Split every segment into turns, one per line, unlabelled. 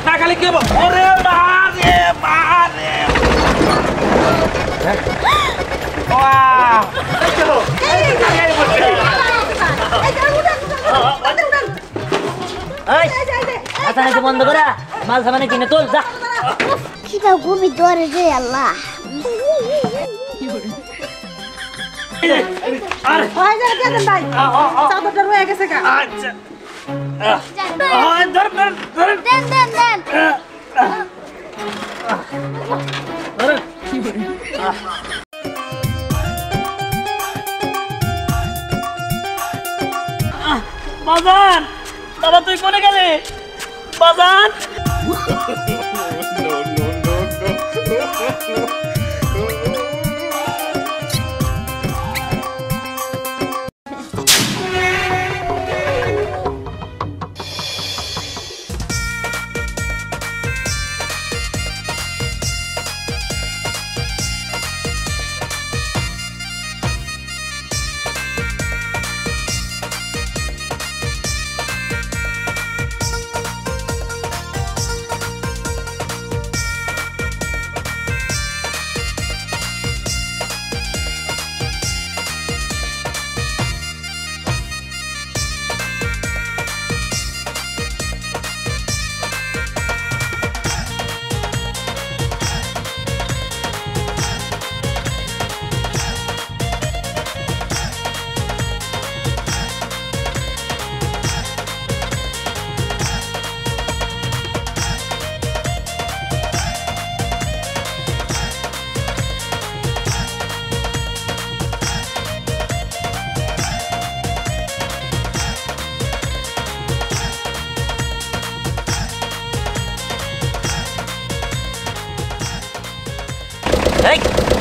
না খালি কি ওরে মারে মারে ওয়াও চলো
এই আচ্ছা না বন্ধ করা মাল সামানে কিনে তোল যা
কিটা ঘুমি ধরে রে আল্লাহ
আর ভাই যা দেন ভাই চাদরটা রয়ে গেছে কা
আচ্ছা ধর
দেন দেন দেন
বাজান বাবা তুই কোনে গেলে বাজান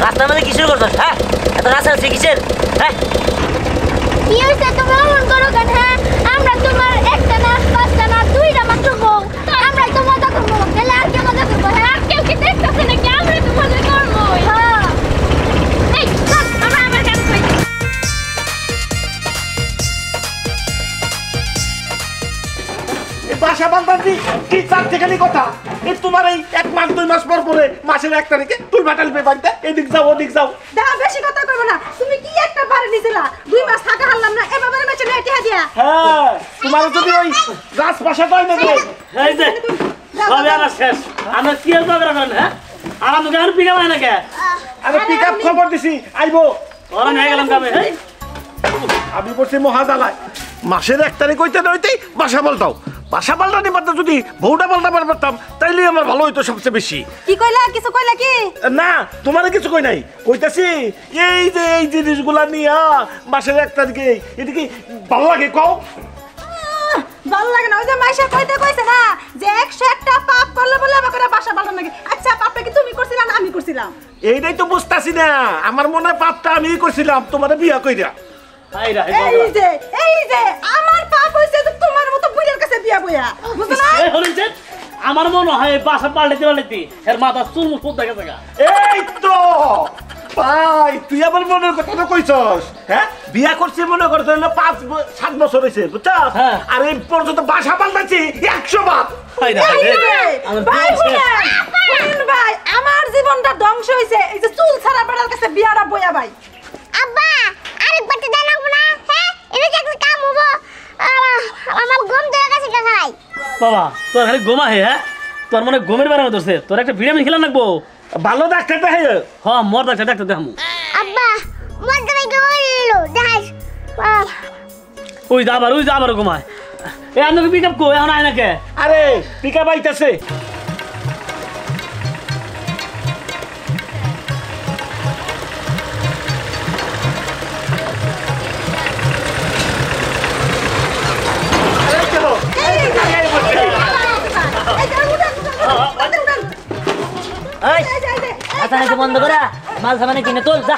রাস্তার মধ্যে কিসের করছিস হ্যাঁ এত রাস্তা আছে কিসের হ্যাঁ
কি হইছে তুমি মন করো কেন হ্যাঁ আমরা তোমার একটা না পাঁচটা না দুইটা মাত্র গো আমরা তো মজা করব গেলে আর কি মজা করব হ্যাঁ আর কেউ কি দেখতেছে নাকি আমরা তো মজা করব হ্যাঁ এই চল আমরা আবার গান করি
বাসা বান্ধবী কি চার ঠিকানি কথা এই তোমার এই 1 মাস 2 মাস পর পরে মাসের 1 তারিখে তুই বাটালবে বাড়িতে এদিক যাও ওদিক যাও
দেখা বেশি কথা কইব না তুমি কি একটা বারে নিছিলা 2 মাস থাকা হারলাম না এভাবে মেচে নেটে দিয়া
হ্যাঁ তোমার যদি ওই গাছ পাশা কই না দে
এই যে সবে আর শেষ আমরা কি আর ঝগড়া করেন হ্যাঁ আর আমি গান পিকা হয় না কে
আরে পিকআপ খবর দিছি আইবো
ওরা নিয়ে গেলাম কামে এই
আমি বলছি মহাদালায় মাসের 1 তারিখ হইতে নইতেই বাসা পাল্টাও বাসা পাল্টানি পারতাম যদি বউটা পাল্টাবার পারতাম তাইলে আমার ভালো হইতো সবচেয়ে বেশি
কি কইলা কিছু কইলা কি
না তোমার কিছু কই নাই কইতাছি এই যে এই জিনিসগুলা নিয়া মাসের 1 তারিখে এটা কি ভালো লাগে কও
ভালো লাগে না ওই যে মাইশা কইতে কইছে না যে 101টা পাপ করলে বলে আমাকে বাসা পাল্টানো লাগে আচ্ছা পাপটা কি তুমি করছিলা না আমি করছিলাম
এইটাই তো বুঝতাছি না আমার মনে হয় পাপটা আমিই করছিলাম তোমারে বিয়া কইরা
এই যে আমার পাপ হইছে যে তোমার মতো বুড়ির কাছে বিয়া বইয়া বুঝছ না
এই হলিছে আমার মনে হয় বাসা পাল্টাইতে পাল্টাইতে এর মাথা চুল ফুট দেখা জায়গা
এই তো ভাই তুই আমার মনের কথাটা কইছস হ্যাঁ বিয়া করছিস মনে করছ হলো 5-7 বছর হইছে বুঝছস আর এই পর্যন্ত বাসা পাল্টাইছি 100 বার
ভাই আমার জীবনটা ধ্বংস হইছে এই যে চুল ছাড়া বেড়ার কাছে বিয়াটা বইয়া ভাই
আব্বা আরেকবার তো জানাবো না হ্যাঁ এটা কি একটা কাম হবো আমার ঘুম ধরে গেছে কাকাই
বাবা তোর খালি ঘুমা হে হ্যাঁ তোর মনে ঘুমের বেড়া ধরছে তোর একটা ভিটামিন খেলা লাগবো
ভালো ডাক্তার দেখাই
হ্যাঁ মোর ডাক্তার দেখামু
আব্বা মোর দাই গেলো দেখাস
ওই যা আবার ঘুমায় এ আনকে পিকআপ কো এখন আয় না কে
আরে পিকআপ আইতাছে
আচ্ছা না বন্ধ করা মাল সামানে কিনে তোল যা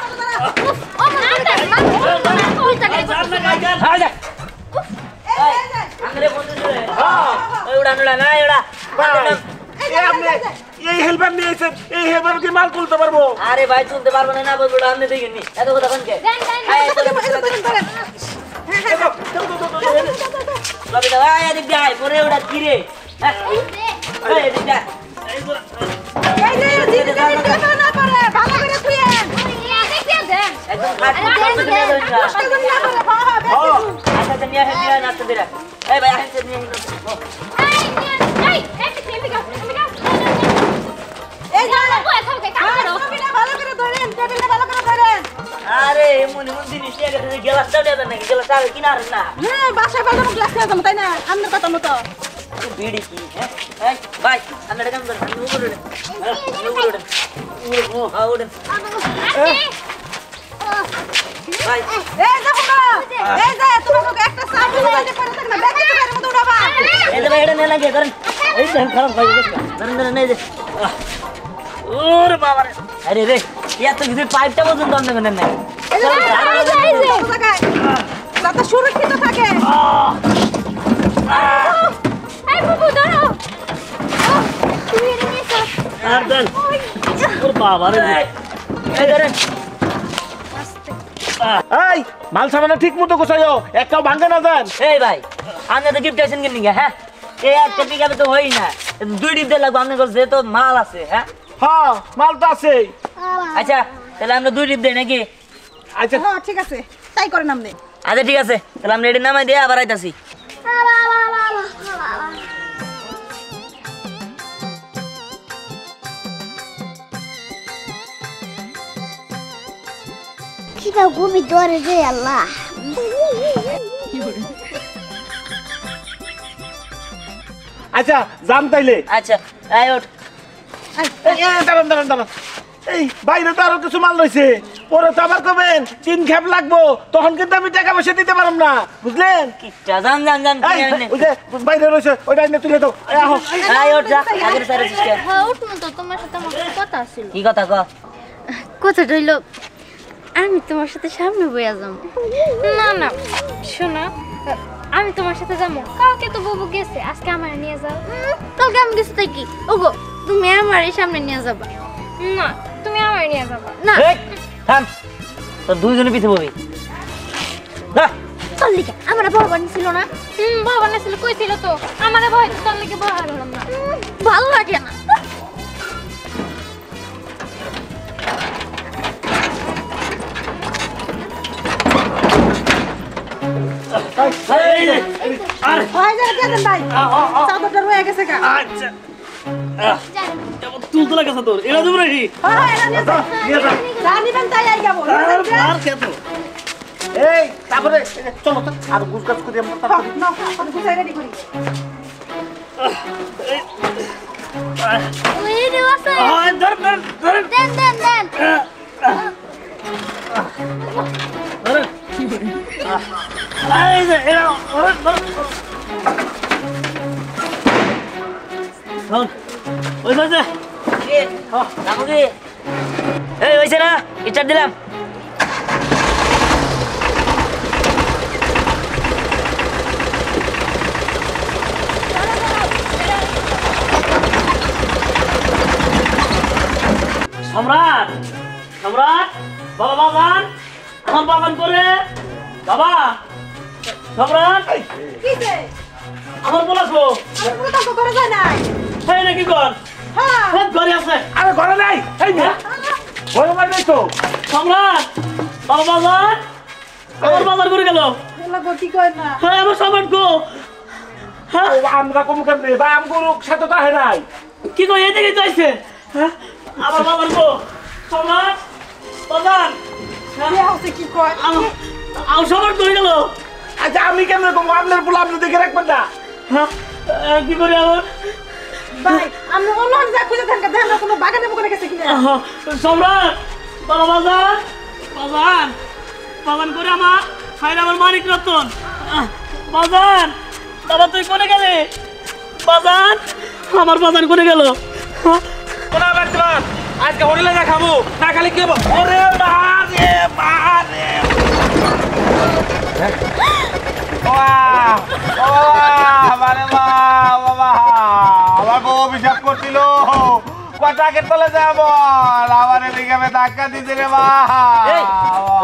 এই হেলমেট নিয়েছেন এই হেলমেট কি মাল তুলতে পারবো
আরে ভাই তুলতে পারবো না বলবো আপনি দেখিনি এত কথা কোনকে রবি দা আয় এদিক দিয়ে আয় পরে ওটা কি রে এই দিদা এই তো
এই যে দিদি টেকা না পারে ভালো করে খুইয়েন
একদম খাট করতে নিয়ে যাবেন না
কষ্ট করে না পারে হ্যাঁ
আচ্ছা নিয়ে আসেন দিয়ে নাচতে দিরা এই ভাই আসেন নিয়ে
এই যে টেবিলটা ভালো করে ধরেন টেবিলটা ভালো করে ধরেন
আরে এমন এমন জিনিস নিয়ে গেছে গ্লাসটা দেন নাকি গ্লাসটা আর কিনা আর না
হ্যাঁ বাসায় বাজানো গ্লাস নিয়ে যাবো তাই না আপনার কথা মতো
বিড়ি কি হ্যাঁ এই ভাই আমরা কাম করেন উপরে উঠেন ও হ্যাঁ উঠেন ভাই
এই দেখো না এই যে তোমাকে একটা সামনে লাইনে পড়ে থাকে না ব্যাগ কিছু করে মতো উড়াবা
এই যে ভাই এটা নিয়ে লাগে করেন এই দেন খারাপ ভাই ধরেন ধরেন এই যে ওরে বাবা রে আরে রে এত কিছু পাইপটা পর্যন্ত অন্য নেন না
যাতে সুরক্ষিত থাকে
আর দেন ওরে বাবা রে এই ধরেন
এই মাল সামানা ঠিক মতো গোছাইও একটাও ভাঙে না দেন
এই ভাই আপনি তো গিফট আছেন কিন নিগা হ্যাঁ এই একটা পিকআপে তো হই না দুই ডিপ লাগবে আপনি কাছে তো মাল আছে হ্যাঁ
হ্যাঁ মাল তো আছে
আচ্ছা তাহলে আমরা দুই ডিপ দেই নাকি
আচ্ছা
হ্যাঁ ঠিক আছে তাই করেন আপনি
আচ্ছা ঠিক আছে তাহলে আমরা এটি নামাই দিয়ে আবার আইতাছি
কিটা ঘুমি ধরে রে আল্লাহ
আচ্ছা যান তাইলে
আচ্ছা আয় ওঠ
দাঁড়ান দাঁড়ান দাঁড়ান এই বাইরে তো আরো কিছু মাল রয়েছে ওরা তো আবার কবেন 3 খেপ লাগবো তখন কিন্তু আমি টাকা পয়সা দিতে পারব না বুঝলেন
কিটা জান জান জান
এই ওই যে বাইরে রয়েছে ওইটা এনে তুলে দাও এই আহো
আয় ওঠ যা আগের সারে সিস্টেম
হ্যাঁ উঠুন তো তোমার সাথে আমার কথা ছিল
কি কথা কও
কথাটা হইলো আমি তোমার সাথে সামনে বইয়া যাবো না না শোনো আমি তোমার সাথে যাবো কালকে তো বাবু গেছে আজকে আমার নিয়ে যাও কালকে আমি গেছি তাই কি ওগো তুমি আমার সামনে নিয়ে যাবা না তুমি আমার নিয়ে যাবা না
এই থাম তো দুইজনে পিছে ববি না
চল লিখা আমার বাবা ছিল না বাবা ছিল কই ছিল তো আমাদের ভয় তো তোর লিখে ভয় হলাম না ভালো লাগে না
এই যে আরে
হয় যা দেন ভাই চাদরটা রয়ে গেছে কা
আচ্ছা তুই তো লাগাছ তোর এরা দেব নাকি
হ্যাঁ এরা নিয়ে যাও
নিয়ে যাও
জানিবেন তাই আই যাবো
আর খেতো
এই তারপরে চলো তো আর গুছ গাছ করে আমরা তারপরে
না এখন গুছাই রেডি করি
ওই রে বাসা
ধর ধর ধর
দেন দেন দেন
ধর এই যে এরা ধর ধর ওই বাজে কে নামো কি এই হইছে না স্টার্ট দিলাম সম্রাট সম্রাট বাবা বাবান আমার বাবান করে বাবা সম্রাট
কিছে
আমার বলাছো
পুরো তো করে যায় না
এই নাকি কর
হ্যাঁ
সব ঘরে আছে
আরে ঘরে নাই এই না ঘরে মানে তো
সম্রাট বাবা বাবান আমার বাজার করে গেল
এলা গতি কই না
হ্যাঁ আমার সম্রাট গো হ্যাঁ
ও আমরা কম কেমনে ভাই আমগুলো সাথে তো হয় নাই
কি কই এদিকে যাইছে হ্যাঁ আমার বাবার গো সম্রাট বাজার
কি আছে কি কয়
আমার সম্রাট ধরে গেল
আচ্ছা আমি কেমনে কম আপনার বলে আপনি দেখে রাখবেন না
হ্যাঁ কি করে আমার
ভাই আমরা অন্য যা খুঁজে থাকা দেখেন না কোনো বাগানে বকরে গেছে কিনা
সম্রাট বাবা বাজার বাজার বাগান করে আমার খাইলে আমার মানিক রতন বাজার বাবা তুই কোনে গেলে বাজার আমার বাজার করে গেল
কোনা বাচ্চান আজকে হোটেলে না খাবো না খালি কি ওরে বারে বারে বাহ মানে বাবা আমার বউ অভিশাপ করছিল কটাকে তলে যাব আমার এদিকে ধাক্কা দিতে রে বা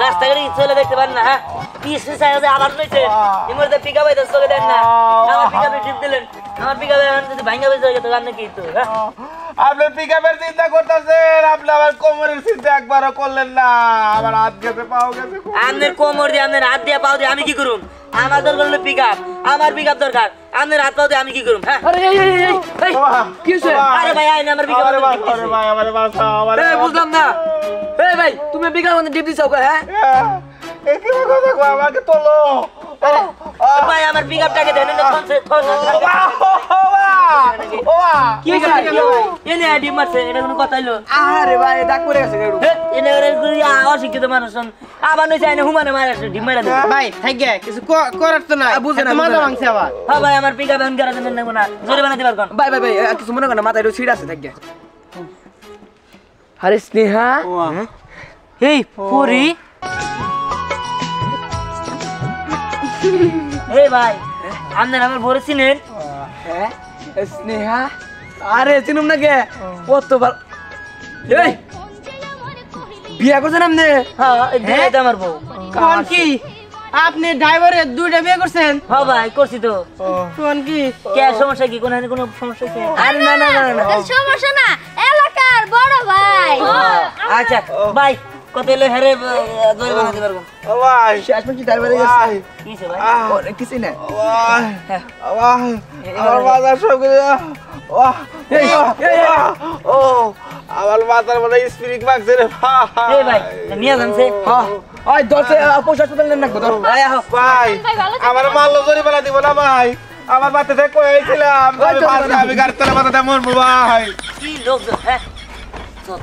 রাস্তাঘাটে চলে দেখতে পারেন না হ্যাঁ পিছনে সাইডে আবার নইছে এই মুহূর্তে পিকআপ আইতে চলে দেন না আমার পিকআপে টিপ দিলেন আমার পিকআপ এখন যদি ভাঙা বেঁচে গেছে তো আপনি কি তো
আপনি পিকআপের চিন্তা করতেছেন, আপনি আমার কোমরের চিন্তা একবারও করলেন না। আমার হাত গেছে, পাও গেছে।
আপনার কোমর দিয়ে আপনার হাত দিয়ে পাও দিয়ে আমি কি করুম? আমার দরকার হলো পিকআপ, আমার পিকআপ দরকার। আপনার হাত পাও দিয়ে আমি কি করুম? হ্যাঁ
আরে এই কি হইছে?
আরে ভাই আইনা আমার পিকআপ
আরে ভাই আমারে বাঁচাও, আমারে
এই বুঝলাম না। এই ভাই তুমি বিকার মধ্যে ডিপ দিছো হ্যাঁ?
এই কি কথা কও, আমাকে তোলো।
ভাই আমার পিকআপটাকে দেন না
কি হইছে?
এনে ডিপ মারছে, এটা কোনো কথা হইলো?
আরে ভাই দাগ পড়ে গেছে গাড়ু।
এনে অশিক্ষিত মানুষ আবার নইছে আইনে হুমানে মারে ডিপ মারা দেবে।
ভাই থাইগে কিছু করার তো নাই,
বুঝে না,
মাথা ভাঙছে আবার।
হ্যাঁ ভাই আমার পিকআপ এখন গেরা দেন না জরিমানা দিবার কোন?
ভাই ভাই ভাই কিছু মনে কর না, মাথায় একটু ছিড় আছে থাকি। আরে স্নেহা
এই পরি এই ভাই আপনার আমার বড় চিনেন?
হ্যাঁ স্নেহা আরে চিনুম না কে কত ভালো। এই বিয়া করছেন আপনি?
হ্যাঁ এই আমার বউ।
কোন কি আপনি ড্রাইভারের দুইটা বিয়ে করছেন?
হ্যাঁ ভাই করছি তো।
কোন কি
কে সমস্যা কি? কোনো সমস্যা কি?
আরে না না না না
সমস্যা না, এলাকার বড় ভাই।
আচ্ছা ভাই কত এলো হেরে জরিমানা দিবার কোন?
ও ভাই,
শেষ পর্যন্ত ড্রাইভারে গেছে।
ভাই,
কি হইছে ভাই?
ওরে কিছুই না।
ভাই, ভাই, আমার মাথার সব কিছু ও আমার মাথার মধ্যে স্পিরিট মারছে রে
এই ভাই নিয়ে যানছে।
হ্যাঁ ওই দশে পয়সা হাসপাতাল নেন না কত।
ভাই আহো।
ভাই, আমার মারলো জরিমানা দিব না ভাই। আমার মাথা থেকে কয়েছিলাম আমি গাড়ির তলে মাথাটা মরবো ভাই।
কি লোকজন হ্যাঁ চল।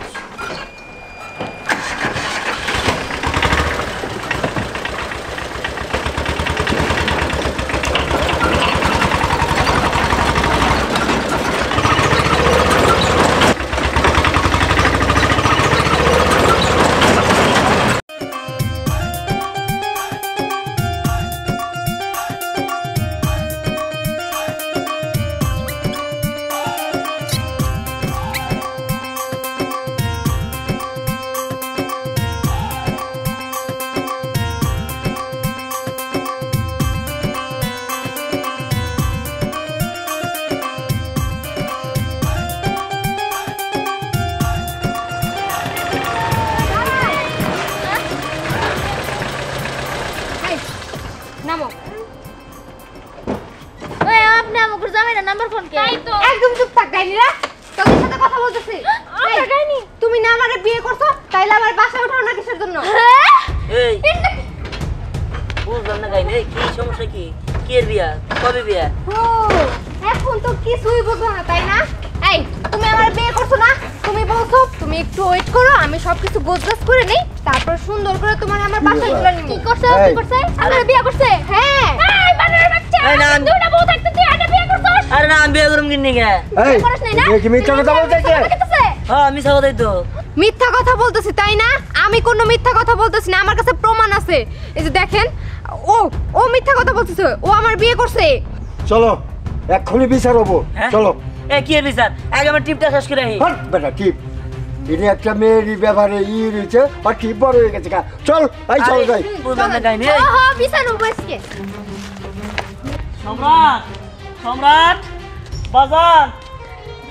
নামো। ওই আপনি আমাকে জামাইরা নাম্বার ফোন কে? তাই তো।
একদম চুপ থাক ডাইনিরা, তোদের সাথে কথা বলতেছি।
আমরা ডাইনি।
তুমি না আমারে বিয়ে করছো, তাইলে আমার বাসায় উঠাও না কিসের জন্য?
এই বুঝলাম না গাইনি কি সমস্যা কি? কি এর বিয়া? কবে বিয়া?
ও এখন তো কিছুই বুঝো না তাই না? এই তুমি আমার বিয়ে করছো না? তুমি বলছো তুমি একটু ওয়েট করো, আমি সবকিছু গোছগাছ করে নেই, তারপর সুন্দর করে তোমার আমার বাসায় তুলে নিব।
কি করছে? কি করছে?
আমার বিয়ে করছে? হ্যাঁ।
এই বানরের বাচ্চা।
এই না
দুইটা বউ থাকতে তুই আটা বিয়ে করছস?
আরে না আমি বিয়ে করুম কিন্নি গে?
এই
করছ নাই না?
কি মিথ্যা কথা বলতেছে?
হ্যাঁ আমি সব তাই তো।
মিথ্যা কথা বলতেছি তাই না? আমি কোনো মিথ্যা কথা বলতেছি না, আমার কাছে প্রমাণ আছে। এই যে দেখেন, ও মিথ্যা কথা বলতেছে, ও আমার বিয়ে করছে।
চলো এক্ষুনি বিচার হবো।
হ্যাঁ?
চলো
এ কি এর বিচার? আগে আমার টিপটা শেষ করে আহি।
হট বেটা টিপ ইনি একটা মেয়েরই ব্যাপারে রয়েছে আর টিপ বড় হয়ে গেছে চল এই চল যাই।
বুঝলাম না গাইনি।
ওহো বিচার উপসকে।
সম্রাট সম্রাট বাজান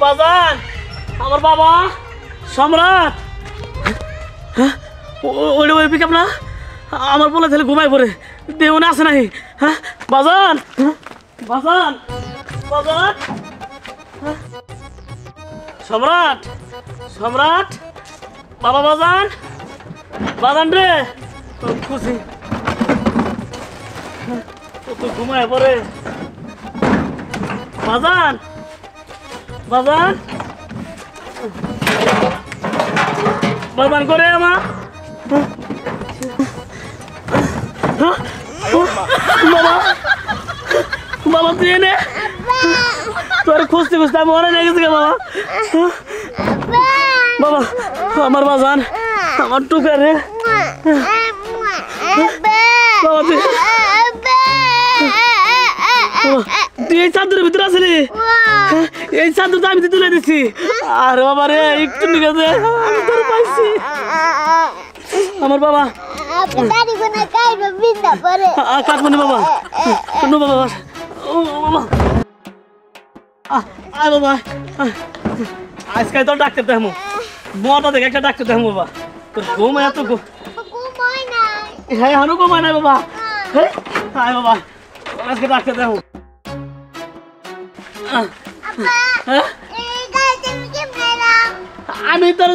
বাজান আমার বাবা সম্রাট। ওই ওই পিকআপ না আমার বলে তাহলে ঘুমাই পড়ে দেওনে আছে নাই? হ্যাঁ বাজান বাজান বাজান সম্রাট সম্রাট বাবা বাজান বাজান রে খুশি তুই ঘুমায় পড়ে বাজান বাজান বাজান করে আমার বাবা বাবা তুই এনে তোর খুঁজতে খুঁজতে আমি অনেক লেগেছি বাবা বাবা আমার বাজান আমার টুকা রে বাবা তুই এই চাদরের ভিতরে আসলি এই চাদর তো আমি তুলে দিচ্ছি আর বাবা রে একটু নিকে আমি তোর পাইছি আমার বাবা কাটবো না বাবা বাবা ও বাবা আয় বাবা আজকে তো ডাক্তার দেখামো বড়টা দেখে একটা ডাক্তার দেখামো বাবা তোর ঘুম এত
ঘুমাই নাই।
হ্যাঁ হানু ঘুমায় না বাবা হ্যাঁ আয় বাবা আজকে ডাক্তার দেখামো হ্যাঁ
এই গাড়িতে আমি কেমনে এলাম?
আমি তোর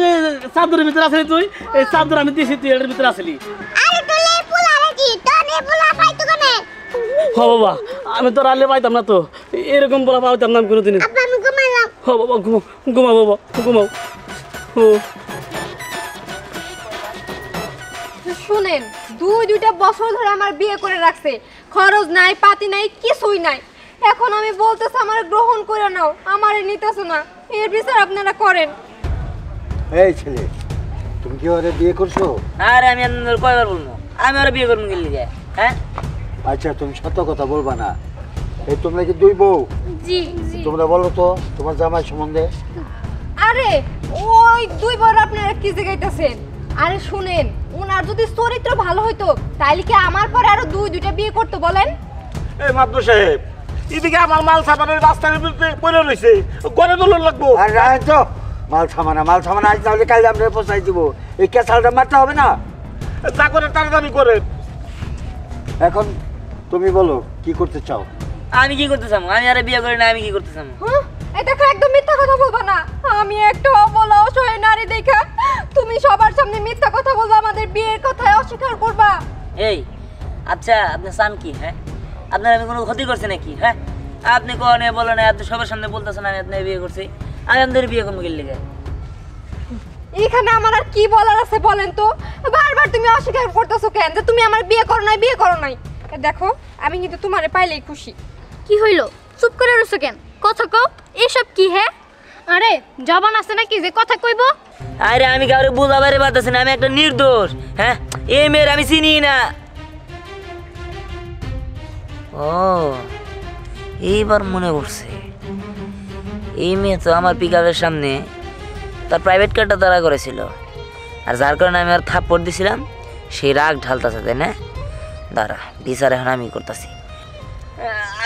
চাদরের ভিতরে আসলি তুই এই চাদর আমি দিয়েছি তুই এর ভিতরে আসলি
আরে তোলে পোলা নাকি? তোনে পোলা পাইতো কেনে?
হ বাবা আমি তোর আলে পাইতাম না তো এরকম বলা পাইতাম না আমি কোনোদিন
আব্বা আমি ঘুমাইলাম।
হ বাবা ঘুমাও ঘুমাও বাবা ঘুমাও ও
শুনেন দুইটা বছর ধরে আমার বিয়ে করে রাখছে, খরচ নাই পাতি নাই কিছুই নাই। এখন আমি বলতেছি আমার গ্রহণ করে নাও, আমারে নিতেছো না, এর বিচার আপনারা করেন।
এই ছেলে, তুমি কি ওরে বিয়ে করছো?
আরে আমি আপনাদের কয়বার বলবো, আমি ওরা বিয়ে করবো গেলি যায়। হ্যাঁ
আচ্ছা, তুমি সত্য কথা বলবা না। এই তোমরা কি দুই বউ?
জি জি।
তোমরা বলো তো তোমার জামাই সম্বন্ধে।
আরে ওই দুই বার আপনারা কি জায়গাইতেছেন? আরে শুনেন, ওনার যদি চরিত্র ভালো হইতো তাইলে কি আমার পরে আরো দুইটা বিয়ে করতে বলেন?
এই মাদ্দু সাহেব, এদিকে আমার মাল সাবানের রাস্তার বিরুদ্ধে পড়ে রয়েছে, গড়ে দোলন লাগবো।
আর রায় তো মাল থামানা আজ তাহলে কাল আমরা পৌঁছাই দিব। এই ক্যাসালটা মারতে হবে না?
যা করে তাড়াতাড়ি করে।
এখন তুমি বলো কি করতে চাও?
আমি কি করতে চাবো? আমি আরে বিয়ে করি না, আমি কি করতে চাবো?
হ্যাঁ, এই দেখো একদম মিথ্যা কথা বলবা না। আমি একটা অবলা অসহায় নারী দেখা তুমি সবার সামনে মিথ্যা কথা বলবা, আমাদের বিয়ের কথায় অস্বীকার করবা।
এই আচ্ছা, আপনি চান কি? হ্যাঁ আপনার আমি কোনো ক্ষতি করছি নাকি? হ্যাঁ আপনি কনে বলো না, আপনি সবার সামনে বলতেছেন আমি আপনার বিয়ে করছি। আমি আপনাদের বিয়ে করবো গেলে যায়।
এখানে আমার আর কি বলার আছে বলেন তো? বারবার তুমি অস্বীকার করতেছো কেন যে তুমি আমার বিয়ে করো নাই? দেখো আমি কিন্তু তোমারে পাইলেই খুশি।
কি হইলো? চুপ করে রইছো কেন? কথা কও। এসব কি হে? আরে জবান আছে নাকি যে কথা কইবো?
আরে আমি কাউরে বোঝাবারে পারতেছি না, আমি একটা নির্দোষ। হ্যাঁ এই মেয়ের আমি চিনি না। ও এইবার মনে করছে, এই মেয়ে তো আমার পিকআপের সামনে তার প্রাইভেট কারটা দাঁড়া করেছিল, আর যার কারণে আমি আর থাপ্পড় দিছিলাম, সেই রাগ ঢালতেছে, তাই না? দাঁড়া বিচার এখন আমি করতেছি।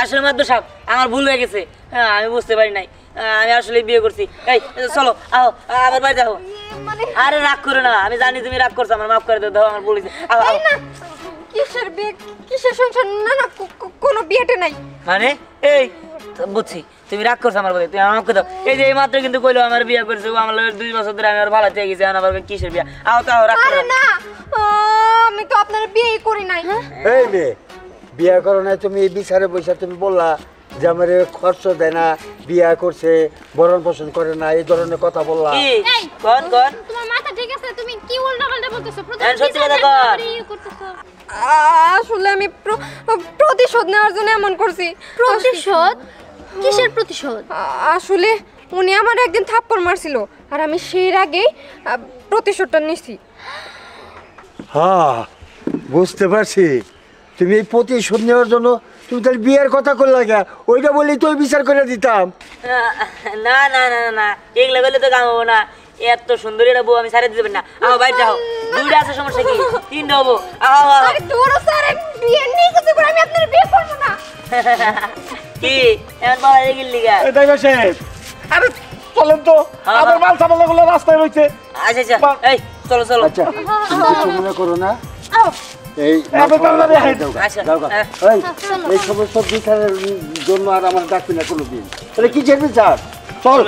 আসলে মাত্র সাহেব আমার ভুল হয়ে গেছে, হ্যাঁ আমি বুঝতে পারি নাই, আমি আসলে বিয়ে করছি। এই চলো আও আবার বাড়িতে আও। আরে রাগ করো না, আমি জানি তুমি রাগ করছো, আমার মাফ করে দাও, আমার ভুল হয়েছে।
এই না, কিসের বিয়ে কিসের সংসার? না না, কোনো বিয়েতে নাই।
মানে এই তো বুঝছি তুমি রাগ করছো আমার প্রতি, তুমি আমার মাফ করে দাও। এই যে এই মাত্র কিন্তু কইলো আমার বিয়ে করছে, ও আমার 2 বছর ধরে আমি আর ভালো চেয়ে গেছি, আমার কিসের বিয়ে? আও তাও রাগ করো
আরে না, আমি তো আপনার বিয়েই করি নাই।
এই মেয়ে, বিয়ে করো না তুমি, এই বিচারে বসে তুমি বললা যে আমার খরচ দেয় না, বিয়ে করছে, ভরণ পোষণ করে না, এই ধরনের কথা বললা।
কি কোন
তোমার মাথা ঠিক আছে? তুমি কি উল্টাপাল্টা বলতেছো?
হ্যাঁ, সত্যি কথা কর।
করতেছো
আসলে আমি প্রতিশোধ নেওয়ার জন্য এমন করছি।
প্রতিশোধ? কিসের প্রতিশোধ?
আসলে উনি আমার একদিন থাপ্পড় মারছিল, আর আমি সেই আগেই প্রতিশোধটা নিছি।
হ্যাঁ বুঝতে পারছি, তুমি এই প্রতিশোধ নেওয়ার জন্য তুমি তাহলে বিয়ের কথা করলে গা, ওইটা বললেই তো বিচার করে দিতাম।
না না না না, এগুলো বলে তো কাম হবো না। এত সুন্দর একটা বউ আমি সারে দিতে পারি না। আও বাইরে যাও, 2টা আছে, সমস্যা কি? 3টা হবো। আও
আরে তোরা স্যার বিয়ে নেই কিছু করে, আমি আপনার বিয়ে করব না।
কি এমন বলা গেলি গা?
এই ড্রাইভার সাহেব, আরে চলেন তো, আমার মাল সাবানগুলো রাস্তায় রয়েছে।
আচ্ছা আচ্ছা, এই চলো চলো।
আচ্ছা তুমি কিছু মনে করো না,
আও
এই
আমি তাড়াতাড়ি হাঁটি।
আচ্ছা,
এই সমস্ত বিচারের জন্য আর আমার ডাকবি না কোনোদিন। তাহলে কি বিচার? চল।